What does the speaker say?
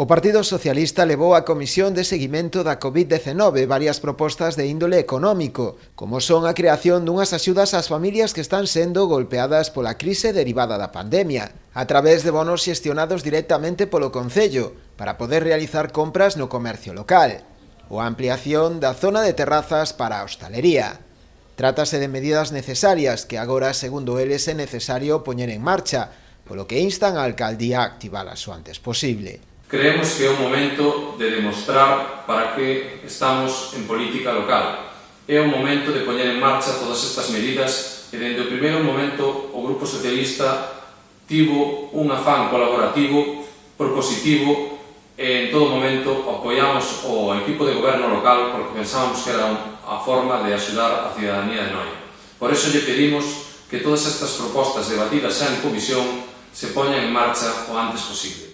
O Partido Socialista levou á Comisión de Seguimento da COVID-19 varias propostas de índole económico, como son a creación dunhas axudas ás familias que están sendo golpeadas pola crise derivada da pandemia, a través de bonos xestionados directamente polo Concello, para poder realizar compras no comercio local, ou a ampliación da zona de terrazas para a hostalería. Trátase de medidas necesarias que agora, segundo eles, é necesario poñer en marcha, polo que instan a alcaldía a activalas o antes posible. Creemos que é o momento de demostrar para que estamos en política local. É o momento de poñer en marcha todas estas medidas e, dende o primeiro momento, o Grupo Socialista tivo un afán colaborativo, propositivo, e en todo momento apoiamos o equipo de goberno local porque pensábamos que era a forma de axudar a cidadanía de Noia. Por eso lle pedimos que todas estas propostas debatidas xa en comisión se poñan en marcha o antes posible.